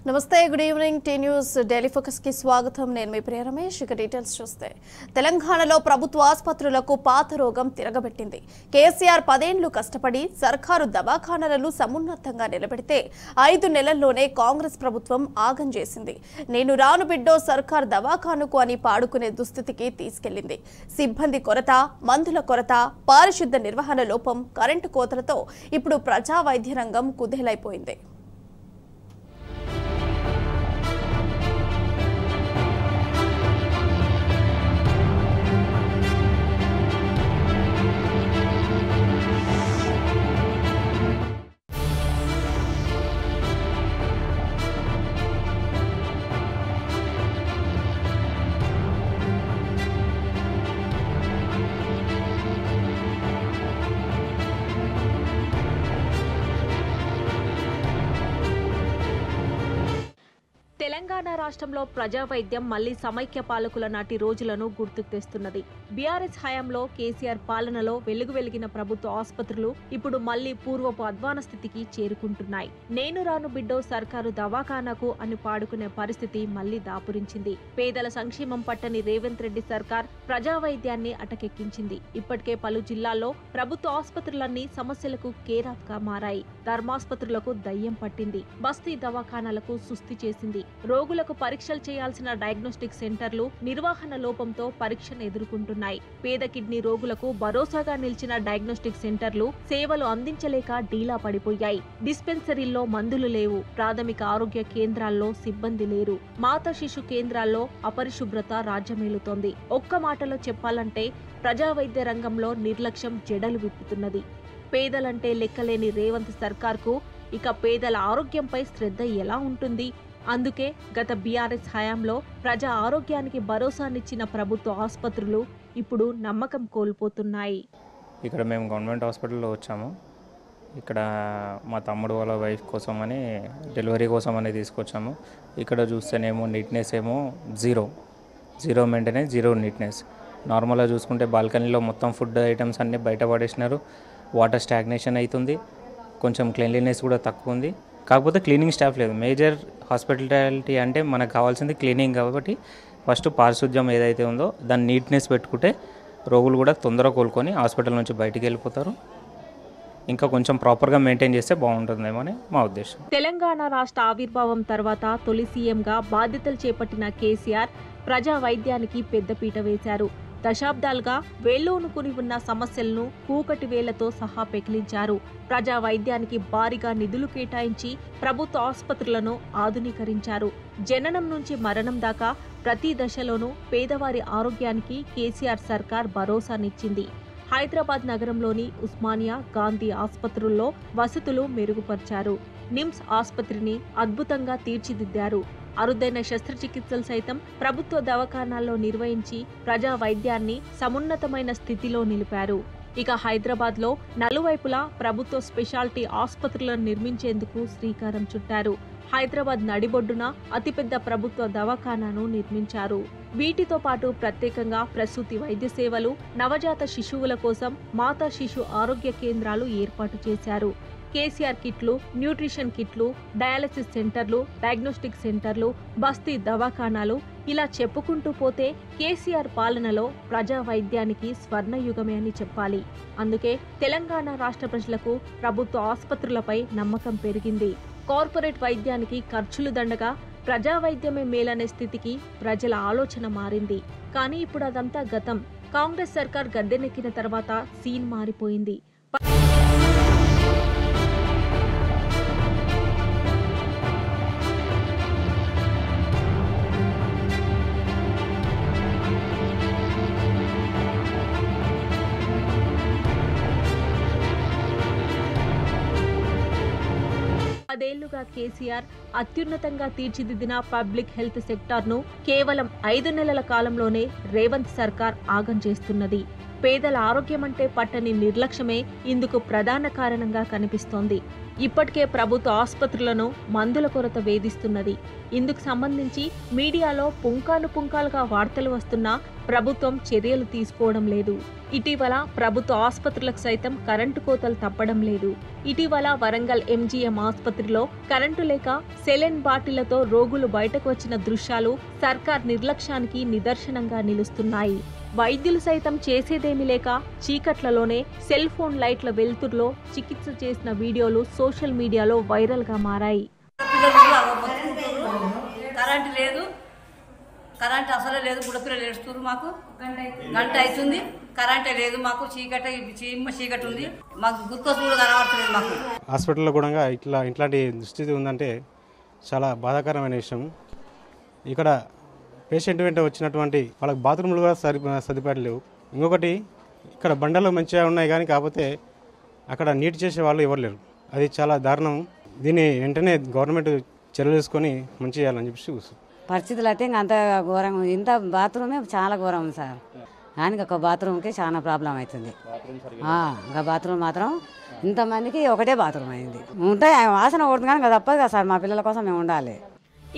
నమస్తే good evening T news daily focus కి స్వాగతం నేను మీ ప్రియ రమేష్ ఇక డీటెయిల్స్ చూస్తే తెలంగాణలో ప్రభుత్వ ఆసుపత్రులకు పాత రోగం తిరగబెట్టింది కేసీఆర్ 10 ఏళ్లు కష్టపడి సర్కారు దవాఖానాలను సమున్నతంగా నిలబెడితే 5 నెలల్లోనే కాంగ్రెస్ ప్రభుత్వం ఆగం చేసింది నేను రాను బిడ్డో సర్కార్ దవాఖానకు అని పాడుకునే దుస్థితికి తీసుకెళ్లింది సిబ్బంది కొరత మందుల కొరత పారిశుద్ధ నిర్వహణ లోపం కరెంటు కోతలతో ఇప్పుడు ప్రజా వైద్య రంగం కుదేలైపోయింది తెలంగాణ రాష్ట్రంలో ప్రజా వైద్యం మళ్లీ సమైక్య పాలకుల నాటి రోజులను గుర్తుకు తెస్తున్నది. బీఆర్ఎస్ హయాంలో కేసీఆర్ పాలనలో వెలిగిన ప్రభుత్వ ఆసుపత్రులు ఇప్పుడు మళ్లీ పూర్వపు అధ్వాన స్థితికి చేరుకుంటున్నాయి. నేను రాను బిడ్డో సర్కారు దవాఖానాకు అని పాడుకునే పరిస్థితి మళ్లీ దాపురించింది. పేదల సంక్షేమం పట్టని రేవంత్ రెడ్డి సర్కార్ ప్రజా వైద్యాన్ని అటకెక్కించింది. ఇప్పటికే పలు జిల్లాల్లో ప్రభుత్వ ఆసుపత్రులన్నీ సమస్యలకు కేరాఫ్ గా మారాయి. ధర్మాసుపత్రులకు దయ్యం పట్టింది. బస్తీ దవాఖానాలకు సుస్థి చేసింది. రోగులకు పరీక్షలు చేయాల్సిన డయాగ్నోస్టిక్ సెంటర్లు నిర్వహణ లోపంతో పరీక్షను ఎదుర్కొంటున్నాయి. పేద కిడ్నీ రోగులకు భరోసాగా నిలిచిన డయాగ్నోస్టిక్ సెంటర్లు సేవలు అందించలేక డీలా పడిపోయాయి. డిస్పెన్సరీల్లో మందులు లేవు. ప్రాథమిక ఆరోగ్య కేంద్రాల్లో సిబ్బంది లేరు. మాతా శిశు కేంద్రాల్లో అపరిశుభ్రత రాజ్యమేలుతోంది. ఒక్క మాటలో చెప్పాలంటే ప్రజా వైద్య రంగంలో నిర్లక్ష్యం జడలు విప్పుతున్నది. పేదలంటే లెక్కలేని రేవంత్ సర్కార్కు ఇక పేదల ఆరోగ్యంపై శ్రద్ధ ఎలా ఉంటుంది? అందుకే గత బీఆర్ఎస్ హయాంలో ప్రజా ఆరోగ్యానికి భరోసానిచ్చిన ప్రభుత్వ ఆసుపత్రులు ఇప్పుడు నమ్మకం కోల్పోతున్నాయి. ఇక్కడ మేము గవర్నమెంట్ హాస్పిటల్లో వచ్చాము. ఇక్కడ మా తమ్ముడు వాళ్ళ వైఫ్ కోసం అని డెలివరీ కోసం అని తీసుకొచ్చాము. ఇక్కడ చూస్తేనేమో నీట్నెస్ ఏమో జీరో మెయింటెనెన్స్, జీరో నీట్నెస్. నార్మల్గా చూసుకుంటే బాల్కనీలో మొత్తం ఫుడ్ ఐటమ్స్ అన్నీ బయట పడేసినారు. వాటర్ స్టాగ్నేషన్ అవుతుంది. కొంచెం క్లీన్లీనెస్ కూడా తక్కువ ఉంది. కాకపోతే క్లీనింగ్ స్టాఫ్ లేదు. మేజర్ హాస్పిటాలిటీ అంటే మనకు కావాల్సింది క్లీనింగ్. కాబట్టి ఫస్ట్ పారిశుద్ధ్యం ఏదైతే ఉందో దాన్ని నీట్నెస్ పెట్టుకుంటే రోగులు కూడా తొందరగా కోలుకొని హాస్పిటల్ నుంచి బయటికి వెళ్ళిపోతారు. ఇంకా కొంచెం ప్రాపర్గా మెయింటైన్ చేస్తే బాగుంటుందేమో అని మా ఉద్దేశం. తెలంగాణ రాష్ట్ర ఆవిర్భావం తర్వాత తొలి సీఎంగా బాధ్యతలు చేపట్టిన కేసీఆర్ ప్రజా వైద్యానికి పెద్దపీట వేశారు. దశాబ్దాలుగా వేళ్లూనుకుని ఉన్న సమస్యలను కూకటి వేలతో సహా పెకిలించారు. ప్రజా వైద్యానికి భారీగా నిధులు కేటాయించి ప్రభుత్వ ఆసుపత్రులను ఆధునీకరించారు. జననం నుంచి మరణం దాకా ప్రతి దశలోనూ పేదవారి ఆరోగ్యానికి కేసీఆర్ సర్కార్ భరోసానిచ్చింది. హైదరాబాద్ నగరంలోని ఉస్మానియా, గాంధీ ఆసుపత్రుల్లో వసతులు మెరుగుపరిచారు. నిమ్స్ ఆసుపత్రిని అద్భుతంగా తీర్చిదిద్దారు. అరుదైన శస్త్రచికిత్సలు సైతం ప్రభుత్వ దవాఖానాల్లో నిర్వహించి ప్రజా వైద్యాన్ని సమున్నతమైన స్థితిలో నిలిపారు. ఇక హైదరాబాద్లో నలువైపులా ప్రభుత్వ స్పెషాలిటీ ఆసుపత్రులను నిర్మించేందుకు శ్రీకారం చుట్టారు. హైదరాబాద్ నడిబొడ్డున అతిపెద్ద ప్రభుత్వ దవాఖానాను నిర్మించారు. వీటితో పాటు ప్రత్యేకంగా ప్రసూతి వైద్య సేవలు, నవజాత శిశువుల కోసం మాతా శిశు ఆరోగ్య కేంద్రాలు ఏర్పాటు చేశారు. కేసీఆర్ కిట్లు, న్యూట్రిషన్ కిట్లు, డయాలసిస్ సెంటర్లు, డయాగ్నోస్టిక్ సెంటర్లు, బస్తీ దవాఖానాలు ఇలా చెప్పుకుంటూ పోతే కేసీఆర్ పాలనలో ప్రజా వైద్యానికి స్వర్ణయుగమే అని చెప్పాలి. అందుకే తెలంగాణ రాష్ట్ర ప్రజలకు ప్రభుత్వ ఆసుపత్రులపై నమ్మకం పెరిగింది. కార్పొరేట్ వైద్యానికి ఖర్చులు దండగా ప్రజా వైద్యమే మేలనే స్థితికి ప్రజల ఆలోచన మారింది. కానీ ఇప్పుడు అదంతా గతం. కాంగ్రెస్ సర్కార్ గద్దెనెక్కిన తర్వాత సీన్ మారిపోయింది. పదేళ్లుగా కేసీఆర్ అత్యున్నతంగా తీర్చిదిద్దిన పబ్లిక్ హెల్త్ సెక్టార్ను కేవలం 5 నెలల కాలంలోనే రేవంత్ సర్కార్ ఆగం చేస్తున్నది. పేదల ఆరోగ్యం అంటే పట్టని నిర్లక్ష్యమే ఇందుకు ప్రధాన కారణంగా కనిపిస్తోంది. ఇప్పటికే ప్రభుత్వ ఆసుపత్రులను మందుల కొరత వేధిస్తున్నది. ఇందుకు సంబంధించి మీడియాలో పుంకాలుగా వార్తలు వస్తున్నా ప్రభుత్వం చర్యలు తీసుకోవడం లేదు. ఇటీవల ప్రభుత్వ ఆసుపత్రులకు సైతం కరెంటు కోతలు తప్పడం లేదు. ఇటీవల వరంగల్ ఎంజీఎం ఆసుపత్రిలో కరెంటు లేక సెలెన్ బాటిళ్లతో రోగులు బయటకు వచ్చిన దృశ్యాలు సర్కార్ నిర్లక్ష్యానికి నిదర్శనంగా నిలుస్తున్నాయి. వైద్యులు సైతం చేసేదేమీ లేక చీకట్లలోనే సెల్ ఫోన్ లైట్ల వెలుతురులో చికిత్స చేసిన వీడియోలు సోషల్ మీడియాలో వైరల్గా మారాయి. కరెంటు లేదు, కరెంట్ అసలే లేదు. బుడపిల్లలు ఏడుస్తున్నారు. మాకు గంట అవుతుంది, కరెంటే లేదు. మాకు చీకటి ఉంది. మాకు గుర్తొస్తు కూడా కనబడతలేదు. మాకు హాస్పిటల్లో కూడా ఇట్లాంటి దుస్థితి ఉందంటే చాలా బాధాకరమైన విషయం. ఇక్కడ పేషెంట్ వెంట వచ్చినటువంటి వాళ్ళకి బాత్రూమ్లు కూడా సదుపాయాలు లేవు. ఇంకొకటి ఇక్కడ బండలు మంచిగా ఉన్నాయి కానీ కాకపోతే అక్కడ నీట్ చేసే వాళ్ళు ఎవరు లేరు. అది చాలా దారుణం. దీన్ని వెంటనే గవర్నమెంట్ చర్యలు తీసుకొని మంచి చేయాలని చెప్పేసి కూర్చొని పరిస్థితులు అయితే ఇంకా అంత ఘోరంగా ఉంది. ఇంత బాత్రూమే చాలా ఘోరం ఉంది సార్. కానీ ఒక బాత్రూమ్కి చాలా ప్రాబ్లం అవుతుంది. ఇంకా బాత్రూమ్ మాత్రం ఇంతమందికి ఒకటే బాత్రూమ్ అయింది. ఉంటాయి వాసన కొడుతుంది కానీ తప్పదు కదా సార్. మా పిల్లల కోసం మేము ఉండాలి.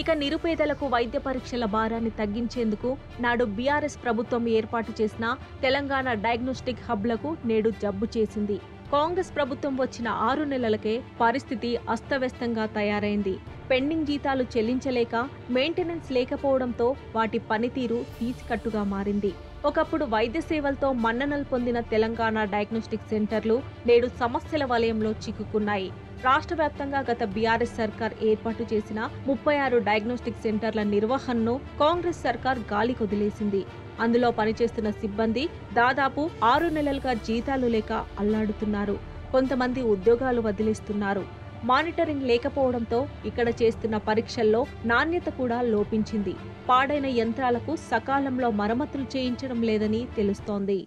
ఇక నిరుపేదలకు వైద్య పరీక్షల భారాన్ని తగ్గించేందుకు నాడు బీఆర్ఎస్ ప్రభుత్వం ఏర్పాటు చేసిన తెలంగాణ డయాగ్నోస్టిక్ హబ్లకు నేడు జబ్బు చేసింది. కాంగ్రెస్ ప్రభుత్వం వచ్చిన 6 నెలలకే పరిస్థితి అస్తవ్యస్తంగా తయారైంది. పెండింగ్ జీతాలు చెల్లించలేక మెయింటెనెన్స్ లేకపోవడంతో వాటి పనితీరు తీసికట్టుగా మారింది. ఒకప్పుడు వైద్య సేవలతో మన్ననలు పొందిన తెలంగాణ డయాగ్నోస్టిక్ సెంటర్లు నేడు సమస్యల వలయంలో చిక్కుకున్నాయి. రాష్ట్ర వ్యాప్తంగా గత బీఆర్ఎస్ సర్కార్ ఏర్పాటు చేసిన 36 డయాగ్నోస్టిక్ సెంటర్ల నిర్వహణను కాంగ్రెస్ సర్కార్ గాలి కొదిలేసింది. అందులో పనిచేస్తున్న సిబ్బంది దాదాపు 6 నెలలుగా జీతాలు లేక అల్లాడుతున్నారు. కొంతమంది ఉద్యోగాలు వదిలేస్తున్నారు. మానిటరింగ్ లేకపోవడంతో ఇక్కడ చేస్తున్న పరీక్షల్లో నాణ్యత కూడా లోపించింది. పాడైన యంత్రాలకు సకాలంలో మరమ్మతులు చేయించడం లేదని తెలుస్తోంది.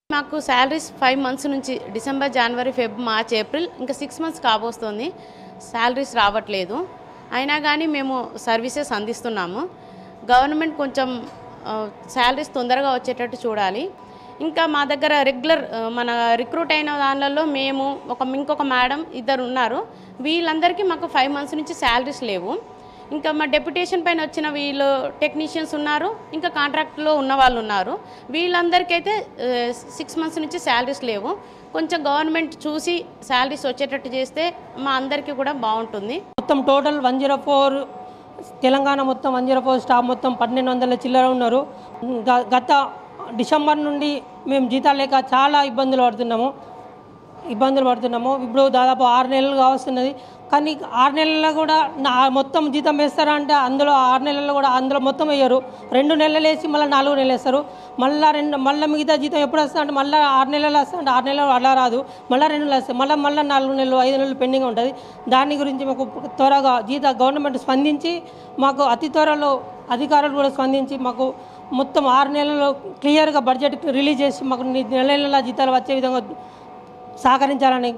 మాకు శాలరీస్ 5 మంత్స్ నుంచి డిసెంబర్, జనవరి, ఫెబ్, మార్చ్, ఏప్రిల్ ఇంకా 6 మంత్స్ కాబోస్తుంది. శాలరీస్ రావట్లేదు. అయినా కానీ మేము సర్వీసెస్ అందిస్తున్నాము. గవర్నమెంట్ కొంచెం శాలరీస్ తొందరగా వచ్చేటట్టు చూడాలి. ఇంకా మా దగ్గర రెగ్యులర్ మన రిక్రూట్ అయిన దానిలలో మేము ఇంకొక మేడం 2 ఉన్నారు. వీళ్ళందరికీ మాకు 5 మంత్స్ నుంచి శాలరీస్ లేవు. ఇంకా మా డెప్యుటేషన్ పైన వచ్చిన వీళ్ళు టెక్నీషియన్స్ ఉన్నారు, ఇంకా కాంట్రాక్ట్లో ఉన్న వాళ్ళు ఉన్నారు. వీళ్ళందరికైతే 6 మంత్స్ నుంచి శాలరీస్ లేవు. కొంచెం గవర్నమెంట్ చూసి శాలరీస్ వచ్చేటట్టు చేస్తే మా అందరికీ కూడా బాగుంటుంది. మొత్తం టోటల్ 104 తెలంగాణ మొత్తం 104 స్టాఫ్ మొత్తం 1200 చిల్లర ఉన్నారు. గత డిసెంబర్ నుండి మేము జీతాలు లేక చాలా ఇబ్బందులు పడుతున్నాము. ఇప్పుడు దాదాపు 6 నెలలు కావస్తున్నది. కానీ 6 నెలల్లో కూడా మొత్తం జీతం వేస్తారంటే అందులో 6 నెలల్లో కూడా అందులో మొత్తం వేయరు. 2 నెలలు వేసి మళ్ళీ 4 నెలలు వేస్తారు. మళ్ళీ మిగతా జీతం ఎప్పుడు వస్తా అంటే మళ్ళీ 6 నెలలు వస్తా అంటే 6 నెలలు అలా రాదు. మళ్ళీ 2 నెలలు వస్తాయి. మళ్ళీ 4 నెలలు 5 నెలలు పెండింగ్ ఉంటుంది. దాని గురించి మాకు త్వరగా గవర్నమెంట్ స్పందించి మాకు అతి త్వరలో అధికారులు కూడా స్పందించి మాకు మొత్తం 6 నెలల్లో క్లియర్గా బడ్జెట్ రిలీజ్ చేసి మాకు నెల జీతాలు వచ్చే విధంగా సహకరించాలని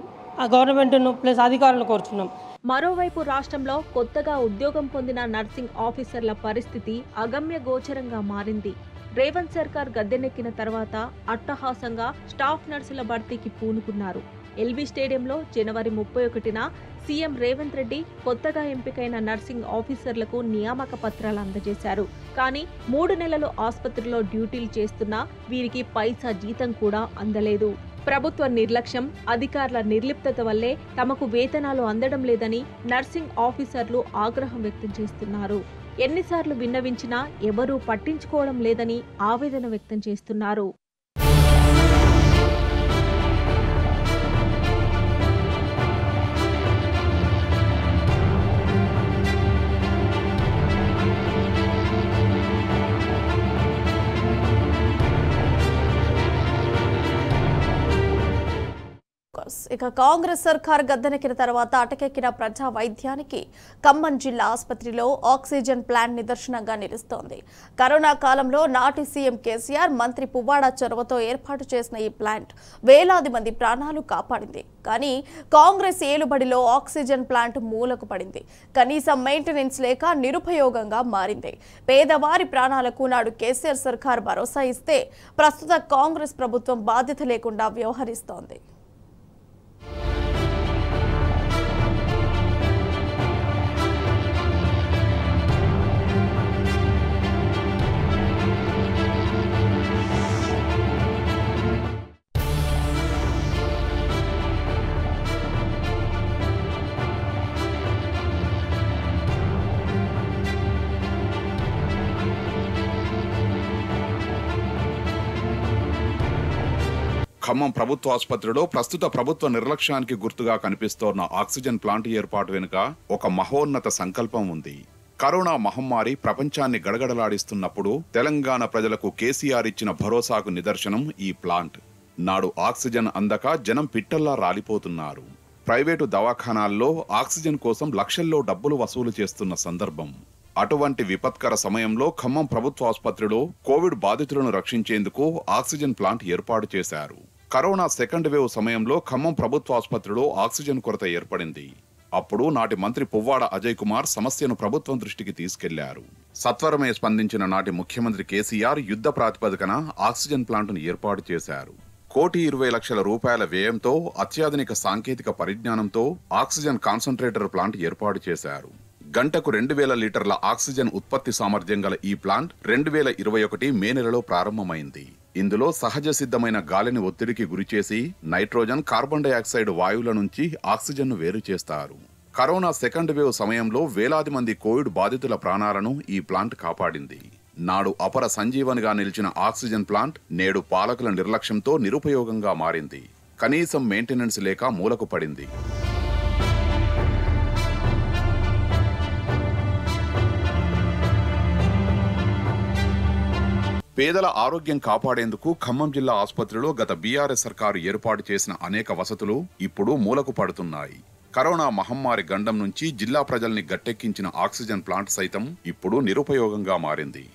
గవర్నమెంట్ను ప్లస్ అధికారులను కోరుచున్నాం. మరోవైపు రాష్ట్రంలో కొత్తగా ఉద్యోగం పొందిన నర్సింగ్ ఆఫీసర్ల పరిస్థితి అగమ్య గోచరంగా మారింది. రేవంత్ సర్కార్ గద్దెనెక్కిన తర్వాత అట్టహాసంగా స్టాఫ్ నర్సుల భర్తీకి పూనుకున్నారు. ఎల్బీ స్టేడియంలో జనవరి 31న సీఎం రేవంత్ రెడ్డి కొత్తగా ఎంపికైన నర్సింగ్ ఆఫీసర్లకు నియామక పత్రాలు అందజేశారు. కానీ 3 నెలలు ఆసుపత్రిలో డ్యూటీలు చేస్తున్నా వీరికి పైసా జీతం కూడా అందలేదు. ప్రభుత్వ నిర్లక్ష్యం, అధికారుల నిర్లిప్తత వల్లే తమకు వేతనాలు అందడం లేదని నర్సింగ్ ఆఫీసర్లు ఆగ్రహం వ్యక్తం చేస్తున్నారు. ఎన్నిసార్లు విన్నవించినా ఎవరూ పట్టించుకోవడం లేదని ఆవేదన వ్యక్తం చేస్తున్నారు. ఇక కాంగ్రెస్ సర్కార్ గద్దెనెక్కిన తర్వాత అటకెక్కిన ప్రజా వైద్యానికి ఖమ్మం జిల్లా ఆసుపత్రిలో ఆక్సిజన్ ప్లాంట్ నిదర్శనంగా నిలుస్తోంది. కరోనా కాలంలో నాటి సీఎం కేసీఆర్, మంత్రి పువ్వాడ చొరవతో ఏర్పాటు చేసిన ఈ ప్లాంట్ వేలాది మంది ప్రాణాలు కాపాడింది. కానీ కాంగ్రెస్ ఏలుబడిలో ఆక్సిజన్ ప్లాంట్ మూలకు పడింది. కనీసం మెయింటెనెన్స్ లేక నిరుపయోగంగా మారింది. పేదవారి ప్రాణాలకు నాడు కేసీఆర్ సర్కార్ భరోసా ఇస్తే ప్రస్తుత కాంగ్రెస్ ప్రభుత్వం బాధ్యత లేకుండా వ్యవహరిస్తోంది. ఖమ్మం ప్రభుత్వ ఆసుపత్రిలో ప్రస్తుత ప్రభుత్వ నిర్లక్ష్యానికి గుర్తుగా కనిపిస్తోన్న ఆక్సిజన్ ప్లాంట్ ఏర్పాటు వెనుక ఒక మహోన్నత సంకల్పం ఉంది. కరోనా మహమ్మారి ప్రపంచాన్ని గడగడలాడిస్తున్నప్పుడు తెలంగాణ ప్రజలకు కేసీఆర్ ఇచ్చిన భరోసాకు నిదర్శనం ఈ ప్లాంట్. నాడు ఆక్సిజన్ అందక జనం పిట్టల్లా రాలిపోతున్నారు. ప్రైవేటు దవాఖానాల్లో ఆక్సిజన్ కోసం లక్షల్లో డబ్బులు వసూలు చేస్తున్న సందర్భం. అటువంటి విపత్కర సమయంలో ఖమ్మం ప్రభుత్వ ఆసుపత్రిలో కోవిడ్ బాధితులను రక్షించేందుకు ఆక్సిజన్ ప్లాంట్ ఏర్పాటు చేశారు. కరోనా సెకండ్ వేవ్ సమయంలో ఖమ్మం ప్రభుత్వ ఆసుపత్రిలో ఆక్సిజన్ కొరత ఏర్పడింది. అప్పుడు నాటి మంత్రి పువ్వాడ అజయ్ కుమార్ సమస్యను ప్రభుత్వం దృష్టికి తీసుకెళ్లారు. సత్వరమే స్పందించిన నాటి ముఖ్యమంత్రి కేసీఆర్ యుద్ధ ప్రాతిపదికన ఆక్సిజన్ ప్లాంట్ను ఏర్పాటు చేశారు. 1,20,00,000 రూపాయల వ్యయంతో అత్యాధునిక సాంకేతిక పరిజ్ఞానంతో ఆక్సిజన్ కాన్సంట్రేటర్ ప్లాంట్ ఏర్పాటు చేశారు. గంటకు 2,000 లీటర్ల ఆక్సిజన్ ఉత్పత్తి సామర్థ్యం గల ఈ ప్లాంట్ 2021 మే నెలలో ప్రారంభమైంది. ఇందులో సహజ సిద్ధమైన గాలిని ఒత్తిడికి గురిచేసి నైట్రోజన్, కార్బన్ డైఆక్సైడ్ వాయువుల నుంచి ఆక్సిజన్ను వేరు చేస్తారు. కరోనా సెకండ్ వేవ్ సమయంలో వేలాది మంది కోవిడ్ బాధితుల ప్రాణాలను ఈ ప్లాంట్ కాపాడింది. నాడు అపర సంజీవనిగా నిలిచిన ఆక్సిజన్ ప్లాంట్ నేడు పాలకుల నిర్లక్ష్యంతో నిరుపయోగంగా మారింది. కనీసం మెయింటెనెన్స్ లేక మూలకు పడింది. పేదల ఆరోగ్యం కాపాడేందుకు ఖమ్మం జిల్లా ఆసుపత్రిలో గత బీఆర్ఎస్ సర్కారు ఏర్పాటు చేసిన అనేక వసతులు ఇప్పుడు మూలకు పడుతున్నాయి. కరోనా మహమ్మారి గండం నుంచి జిల్లా ప్రజల్ని గట్టెక్కించిన ఆక్సిజన్ ప్లాంట్ సైతం ఇప్పుడు నిరుపయోగంగా మారింది.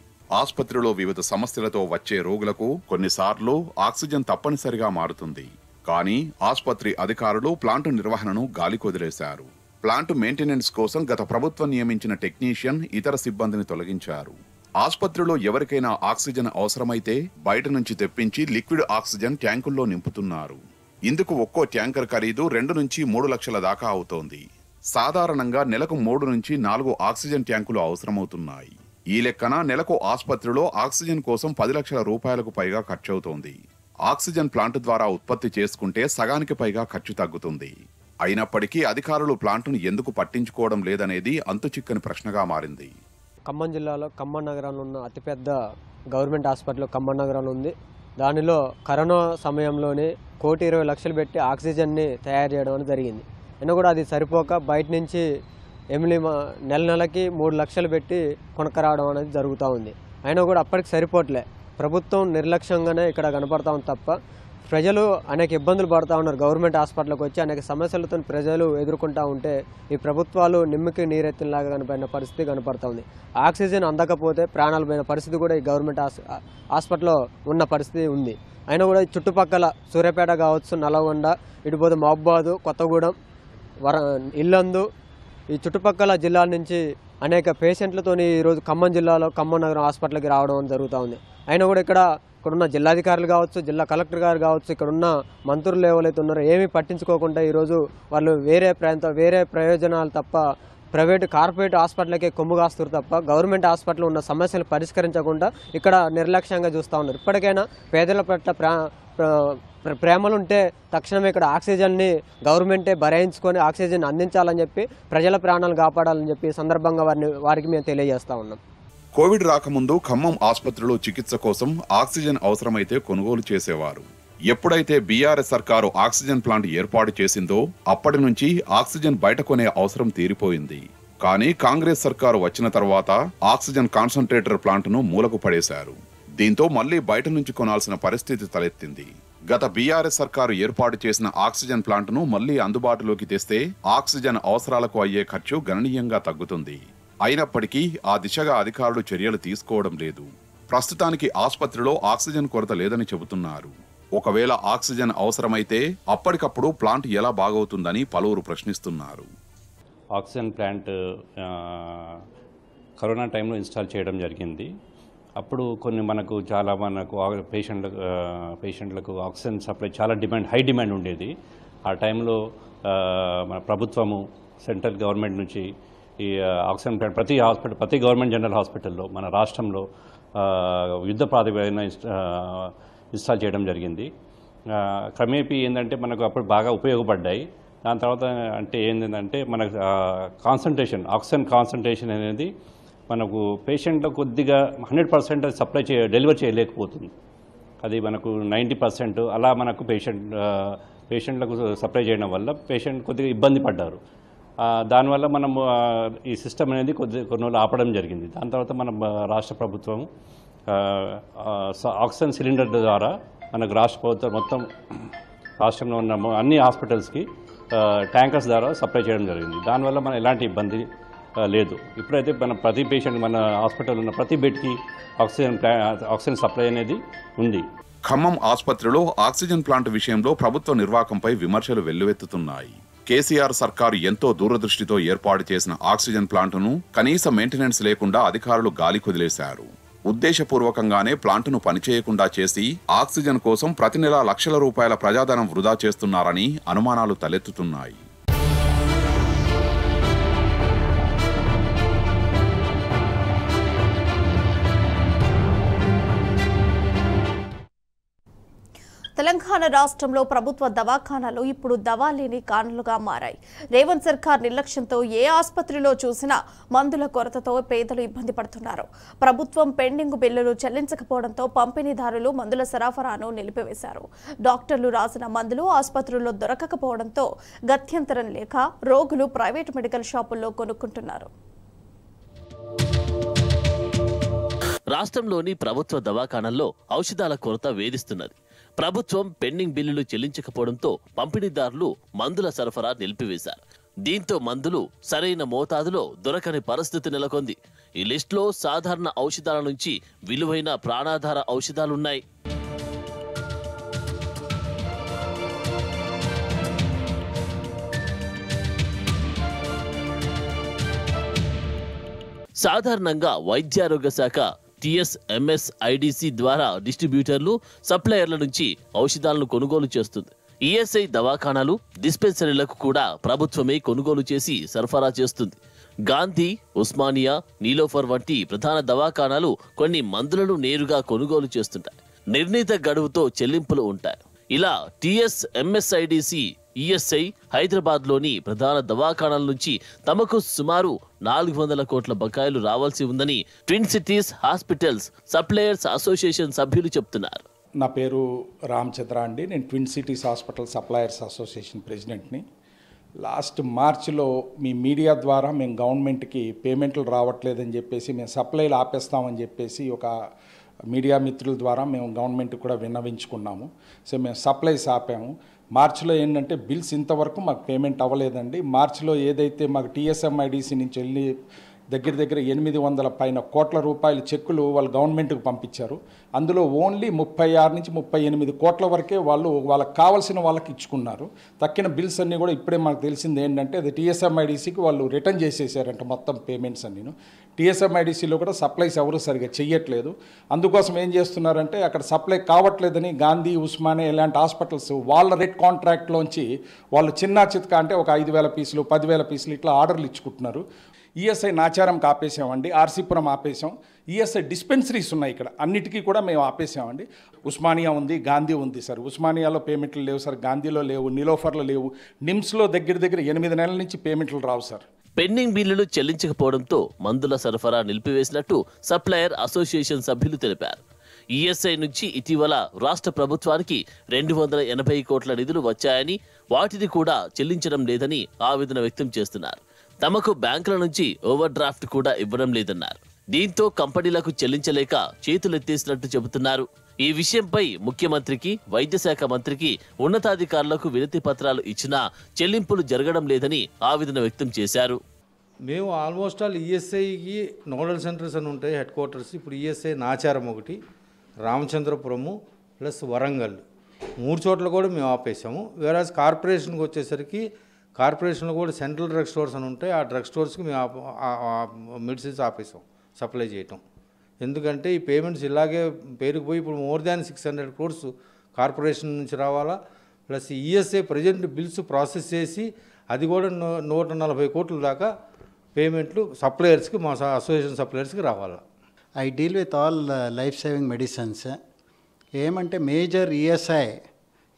ఆసుపత్రిలో వివిధ సమస్యలతో వచ్చే రోగులకు కొన్నిసార్లు ఆక్సిజన్ తప్పనిసరిగా మారుతుంది. కానీ ఆసుపత్రి అధికారులు ప్లాంటు నిర్వహణను గాలికొదిలేశారు. ప్లాంటు మెయింటెనెన్స్ కోసం గత ప్రభుత్వం నియమించిన టెక్నీషియన్, ఇతర సిబ్బందిని తొలగించారు. ఆసుపత్రిలో ఎవరికైనా ఆక్సిజన్ అవసరమైతే బయట నుంచి తెప్పించి లిక్విడ్ ఆక్సిజన్ ట్యాంకుల్లో నింపుతున్నారు. ఇందుకు ఒక్కో ట్యాంకర్ ఖరీదు 2 నుంచి 3 లక్షల దాకా అవుతోంది. సాధారణంగా నెలకు 3 నుంచి 4 ఆక్సిజన్ ట్యాంకులు అవసరమవుతున్నాయి. ఈ లెక్కన నెలకు ఆసుపత్రిలో ఆక్సిజన్ కోసం 10 లక్షల రూపాయలకు పైగా ఖర్చవుతోంది. ఆక్సిజన్ ప్లాంట్ ద్వారా ఉత్పత్తి చేసుకుంటే సగానికి పైగా ఖర్చు తగ్గుతుంది. అయినప్పటికీ అధికారులు ప్లాంటును ఎందుకు పట్టించుకోవడం లేదనేది అంతుచిక్కని ప్రశ్నగా మారింది. ఖమ్మం జిల్లాలో ఖమ్మం నగరంలో ఉన్న అతిపెద్ద గవర్నమెంట్ హాస్పిటల్ ఖమ్మం నగరంలో ఉంది. దానిలో కరోనా సమయంలోనే 1,20,00,000 పెట్టి ఆక్సిజన్ని తయారు చేయడం జరిగింది. అయినా కూడా అది సరిపోక బయట నుంచి నెలకి 3 లక్షలు పెట్టి కొనక్కరావడం అనేది జరుగుతూ ఉంది. అయినా కూడా అప్పటికి సరిపోవట్లే. ప్రభుత్వం నిర్లక్ష్యంగానే ఇక్కడ కనపడతా ఉంది తప్ప ప్రజలు అనేక ఇబ్బందులు పడుతూ ఉన్నారు. గవర్నమెంట్ హాస్పిటల్కి వచ్చి అనేక సమస్యలతో ప్రజలు ఎదుర్కొంటూ ఉంటే ఈ ప్రభుత్వాలు నిమ్మకి నీరెత్తినలాగా కనపడిన పరిస్థితి కనపడతా ఉంది. ఆక్సిజన్ అందకపోతే ప్రాణాలు పోయిన పరిస్థితి కూడా ఈ గవర్నమెంట్ హాస్పిటల్లో ఉన్న పరిస్థితి ఉంది. అయినా కూడా చుట్టుపక్కల సూర్యాపేట కావచ్చు, నల్లగొండ, ఇటుపోతే మహబూబాద్, కొత్తగూడెం, ఇల్లందు, ఈ చుట్టుపక్కల జిల్లాల నుంచి అనేక పేషెంట్లతో ఈరోజు ఖమ్మం జిల్లాలో ఖమ్మం నగరం హాస్పిటల్కి రావడం జరుగుతూ ఉంది. అయినా కూడా ఇక్కడున్న జిల్లాధికారులు కావచ్చు, జిల్లా కలెక్టర్ గారు కావచ్చు, ఇక్కడున్న మంత్రులు ఎవరైతే ఉన్నారో ఏమీ పట్టించుకోకుండా ఈరోజు వాళ్ళు వేరే ప్రయోజనాలు తప్ప ప్రైవేటు కార్పొరేట్ హాస్పిటల్కే కొమ్ము కాస్తారు తప్ప గవర్నమెంట్ హాస్పిటల్ ఉన్న సమస్యలు పరిష్కరించకుండా ఇక్కడ నిర్లక్ష్యంగా చూస్తూ ఉన్నారు. ఇప్పటికైనా పేదల పట్ల ప్రేమలుంటే తక్షణమే ఇక్కడ ఆక్సిజన్ని గవర్నమెంటే భరాయించుకొని ఆక్సిజన్ అందించాలని చెప్పి ప్రజల ప్రాణాలు కాపాడాలని చెప్పి సందర్భంగా వారికి మేము తెలియజేస్తా ఉన్నాం. కోవిడ్ రాకముందు ఖమ్మం ఆసుపత్రిలో చికిత్స కోసం ఆక్సిజన్ అవసరమైతే కొనుగోలు చేసేవారు. ఎప్పుడైతే బీఆర్ఎస్ సర్కారు ఆక్సిజన్ ప్లాంట్ ఏర్పాటు చేసిందో అప్పటి నుంచి ఆక్సిజన్ బయట కొనే అవసరం తీరిపోయింది. కానీ కాంగ్రెస్ సర్కారు వచ్చిన తర్వాత ఆక్సిజన్ కాన్సంట్రేటర్ ప్లాంట్ను మూలకు పడేశారు. దీంతో మళ్లీ బయట నుంచి కొనాల్సిన పరిస్థితి తలెత్తింది. గత బీఆర్ఎస్ సర్కారు ఏర్పాటు చేసిన ఆక్సిజన్ ప్లాంట్ను మళ్లీ అందుబాటులోకి తెస్తే ఆక్సిజన్ అవసరాలకు అయ్యే ఖర్చు గణనీయంగా తగ్గుతుంది. అయినప్పటికీ ఆ దిశగా అధికారులు చర్యలు తీసుకోవడం లేదు. ప్రస్తుతానికి ఆసుపత్రిలో ఆక్సిజన్ కొరత లేదని చెబుతున్నారు. ఒకవేళ ఆక్సిజన్ అవసరమైతే అప్పటికప్పుడు ప్లాంట్ ఎలా బాగవుతుందని పలువురు ప్రశ్నిస్తున్నారు. ఆక్సిజన్ ప్లాంట్ కరోనా టైంలో ఇన్స్టాల్ చేయడం జరిగింది. అప్పుడు మనకు పేషెంట్లకు ఆక్సిజన్ సప్లై చాలా హై డిమాండ్ ఉండేది. ఆ టైంలో మన ప్రభుత్వము సెంట్రల్ గవర్నమెంట్ నుంచి ఈ ఆక్సిజన్ ప్లాంట్ ప్రతి గవర్నమెంట్ జనరల్ హాస్పిటల్లో మన రాష్ట్రంలో యుద్ధ ప్రాతిపదికన ఇన్స్టాల్ చేయడం జరిగింది. క్రమేపీ ఏంటంటే మనకు అప్పుడు బాగా ఉపయోగపడ్డాయి. దాని తర్వాత ఏంటంటే మన ఆక్సిజన్ కాన్సంట్రేషన్ అనేది మనకు పేషెంట్లో కొద్దిగా 100% సప్లై డెలివర్ చేయలేకపోతుంది. అది మనకు 90% అలా మనకు పేషెంట్లకు సప్లై చేయడం వల్ల పేషెంట్ కొద్దిగా ఇబ్బంది పడ్డారు. దానివల్ల మనం ఈ సిస్టమ్ అనేది కొన్ని రోజులు ఆపడం జరిగింది. దాని తర్వాత మన రాష్ట్ర ప్రభుత్వం ఆక్సిజన్ సిలిండర్ ద్వారా మనకు రాష్ట్ర ప్రభుత్వం మొత్తం రాష్ట్రంలో ఉన్న అన్ని హాస్పిటల్స్కి ట్యాంకర్స్ ద్వారా సప్లై చేయడం జరిగింది. దానివల్ల మన ఎలాంటి ఇబ్బంది లేదు. ఇప్పుడైతే మన ప్రతి పేషెంట్ మన హాస్పిటల్ ఉన్న ప్రతి బెడ్కి ఆక్సిజన్ సప్లై అనేది ఉంది. ఖమ్మం ఆసుపత్రిలో ఆక్సిజన్ ప్లాంట్ విషయంలో ప్రభుత్వ నిర్వాకంపై విమర్శలు వెల్లువెత్తుతున్నాయి. కేసీఆర్ సర్కారు ఎంతో దూరదృష్టితో ఏర్పాటు చేసిన ఆక్సిజన్ ప్లాంటును కనీస మెయింటెనెన్స్ లేకుండా అధికారులు గాలి కుదిలేశారు. ఉద్దేశపూర్వకంగానే ప్లాంటును పనిచేయకుండా చేసి ఆక్సిజన్ కోసం ప్రతి నెల లక్షల రూపాయల ప్రజాధనం వృధా చేస్తున్నారని అనుమానాలు తలెత్తుతున్నాయి. తెలంగాణ రాష్ట్రంలో ప్రభుత్వ దవాఖానాలు ఇప్పుడు దవా లేని కారణాలుగా మారాయి. రేవంత్ సర్కార్ నిర్లక్ష్యంతో ఏ ఆసుపత్రిలో చూసినా మందుల కొరతతో పేదలు ఇబ్బంది పడుతున్నారు. ప్రభుత్వం పెండింగ్ బిల్లులు చెల్లించకపోవడంతో పంపిణీదారులు మందుల సరఫరాను నిలిపివేశారు. డాక్టర్లు రాసిన మందులు ఆసుపత్రుల్లో దొరకకపోవడంతో గత్యంతరం లేక రోగులు ప్రైవేట్ మెడికల్ షాపుల్లో కొనుక్కుంటున్నారు. రాష్ట్రంలోని ప్రభుత్వ దవాఖానాల్లో ఔషధాల కొరత వేధిస్తున్నది. ప్రభుత్వం పెండింగ్ బిల్లులు చెల్లించకపోవడంతో పంపిణీదారులు మందుల సరఫరా నిలిపివేశారు. దీంతో మందులు సరైన మోతాదులో దొరకని పరిస్థితి నెలకొంది. ఈ లిస్టులో సాధారణ ఔషధాల నుంచి విలువైన ప్రాణాధార ఔషధాలున్నాయి. సాధారణంగా వైద్యారోగ్య శాఖ TSMSIDC ద్వారా డిస్ట్రిబ్యూటర్లు, సప్లయర్ల నుంచి ఔషధాలను కొనుగోలు చేస్తుంది. ఈఎస్ఐ దవాఖానాలు, డిస్పెన్సరీలకు కూడా ప్రభుత్వమే కొనుగోలు చేసి సరఫరా చేస్తుంది. గాంధీ, ఉస్మానియా, నీలోఫర్ వంటి ప్రధాన దవాఖానాలు కొన్ని మందులను నేరుగా కొనుగోలు చేస్తుంటాయి. నిర్ణీత గడువుతో చెల్లింపులు ఉంటాయి. ఇలా TSMSIDC ఈఎస్ఐ హైదరాబాద్లోని ప్రధాన దవాఖానాల నుంచి తమకు సుమారు 400 కోట్ల బకాయిలు రావాల్సి ఉందని twin cities hospitals suppliers association సభ్యులు చెప్తున్నారు. నా పేరు రామచంద్ర అండి. నేను twin cities hospital suppliers association ప్రెసిడెంట్ని. లాస్ట్ మార్చిలో మీ మీడియా ద్వారా మేము గవర్నమెంట్కి పేమెంట్లు రావట్లేదని చెప్పేసి మేము సప్లైలు ఆపేస్తామని చెప్పేసి ఒక మీడియా మిత్రుల ద్వారా మేము గవర్నమెంట్ కూడా విన్నవించుకున్నాము. సో మేము సప్లైస్ ఆపాము. మార్చిలో ఏంటంటే బిల్స్ ఇంతవరకు మాకు పేమెంట్ అవ్వలేదండి. మార్చిలో ఏదైతే మాకు TSMIDC నుంచి వెళ్ళి దగ్గర 800 పైన కోట్ల రూపాయల చెక్కులు వాళ్ళు గవర్నమెంట్కి పంపించారు. అందులో ఓన్లీ 36 నుంచి 38 కోట్ల వరకే వాళ్ళు వాళ్ళకి కావాల్సిన వాళ్ళకి ఇచ్చుకున్నారు. తక్కిన బిల్స్ అన్నీ కూడా ఇప్పుడే మాకు తెలిసింది ఏంటంటే అది TSMIDCకి వాళ్ళు రిటర్న్ చేసేసారంట మొత్తం పేమెంట్స్ అన్నీ. TSMIDCలో కూడా సప్లైస్ ఎవరు సరిగా చెయ్యట్లేదు. అందుకోసం ఏం చేస్తున్నారంటే అక్కడ సప్లై కావట్లేదని గాంధీ, ఉస్మానియా ఇలాంటి హాస్పిటల్స్ వాళ్ళ రెడ్ కాంట్రాక్ట్లోంచి వాళ్ళు చిన్న చితక అంటే ఒక 5,000 పీసులు 10,000 పీసులు ఇట్లా ఆర్డర్లు ఇచ్చుకుంటున్నారు. ఈఎస్ఐ నాచారంకి ఆపేసామండి, ఆర్సీపురం ఆపేసాం. ఈఎస్ఐ డిస్పెన్సరీస్ ఉన్నాయి ఇక్కడ, అన్నిటికీ కూడా మేము ఆపేసామండి. ఉస్మానియా ఉంది, గాంధీ ఉంది సార్. ఉస్మానియాలో పేమెంట్లు లేవు సార్, గాంధీలో లేవు, నీలోఫర్లో లేవు. నిమ్స్లో దగ్గర 8 నెలల నుంచి పేమెంట్లు రావు సార్. పెండింగ్ బిల్లులు చెల్లించకపోవడంతో మందుల సరఫరా నిలిపివేసినట్టు సప్లయర్ అసోసియేషన్ సభ్యులు తెలిపారు. ఈఎస్ఐ నుంచి ఇటీవల రాష్ట్ర ప్రభుత్వానికి 280 కోట్ల నిధులు వచ్చాయని, వాటిని కూడా చెల్లించడం లేదని ఆవేదన వ్యక్తం చేస్తున్నారు. తమకు బ్యాంకుల నుంచి ఓవర్ డ్రాఫ్ట్ కూడా ఇవ్వడం లేదన్నారు. దీంతో కంపెనీలకు చెల్లించలేక చేతులెత్తేసినట్టు చెబుతున్నారు. ఈ విషయంపై ముఖ్యమంత్రికి, వైద్య శాఖ మంత్రికి, ఉన్నతాధికారులకు వినతి పత్రాలు ఇచ్చినా చెల్లింపులు జరగడం లేదని ఆవేదన వ్యక్తం చేశారు. మేము ఆల్మోస్ట్ ఆల్ ఈఎస్ఐకి నోడల్ సెంటర్స్ అని ఉంటాయి, హెడ్ క్వార్టర్స్. ఇప్పుడు ఈఎస్ఐ నాచారం ఒకటి, రామచంద్రపురము ప్లస్ వరంగల్ 3 చోట్ల కూడా మేము ఆపేసాము. వేరాజ్ కార్పొరేషన్కి వచ్చేసరికి కార్పొరేషన్లో కూడా సెంట్రల్ డ్రగ్ స్టోర్స్ అని ఉంటాయి, ఆ డ్రగ్ స్టోర్స్కి మేము మెడిసిన్స్ ఆపేసాం సప్లై చేయటం. ఎందుకంటే ఈ పేమెంట్స్ ఇలాగే పేరుకుపోయి ఇప్పుడు మోర్ దాన్ 600 crores కార్పొరేషన్ నుంచి రావాలా, plus ESI present bills process చేసి అది కూడా 140 కోట్ల దాకా పేమెంట్లు సప్లయర్స్కి, మా అసోసియేషన్ సప్లయర్స్కి రావాలా. I deal with all life saving medicines. ఏమంటే మేజర్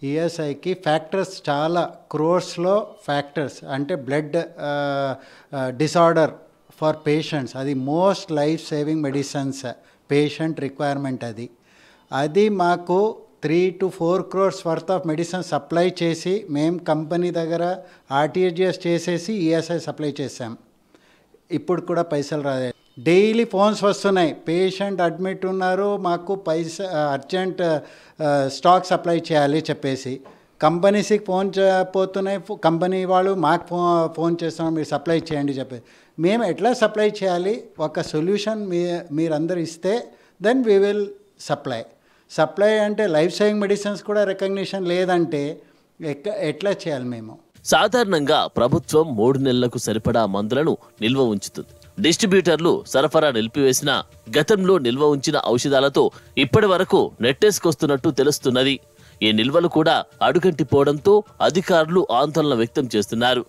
ఈఎస్ఐకి ఫ్యాక్టర్స్ చాలా క్రోర్స్లో ఫ్యాక్టర్స్, అంటే బ్లడ్ డిసార్డర్ ఫర్ పేషెంట్స్, అది most life saving medicines patient requirement అది. అది మాకు 3 to 4 crores worth of medicine supply చేసి మేము కంపెనీ దగ్గర ఆర్టీజీఎస్ చేసేసి ఈఎస్ఐ సప్లై చేసాం. ఇప్పుడు కూడా పైసలు రాలేదు. డైలీ ఫోన్స్ వస్తున్నాయి, పేషెంట్ అడ్మిట్ ఉన్నారు, మాకు అర్జెంట్ స్టాక్ సప్లై చేయాలి చెప్పేసి. కంపెనీస్కి ఫోన్ పోతున్నాయి, కంపెనీ వాళ్ళు మాకు ఫోన్ చేస్తున్నాం, మీరు సప్లై చేయండి చెప్పేసి. మేము ఎట్లా సప్లై చేయాలి, ఒక సొల్యూషన్ మీరందరూ ఇస్తే దెన్ వీ విల్ సప్లై అంటే లైఫ్ సేవింగ్ మెడిసిన్స్ కూడా రికగ్నిషన్ లేదంటే ఎట్లా చేయాలి మేము? సాధారణంగా ప్రభుత్వం 3 నెలలకు సరిపడా మందులను నిల్వ ఉంచుతుంది. డిస్ట్రిబ్యూటర్లు సరఫరా నిలిపివేసిన గతంలో నిల్వ ఉంచిన ఔషధాలతో ఇప్పటి వరకు నెట్టేసుకొస్తున్నట్టు తెలుస్తున్నది. ఈ నిల్వలు కూడా అడుగంటిపోవడంతో అధికారులు ఆందోళన వ్యక్తం చేస్తున్నారు.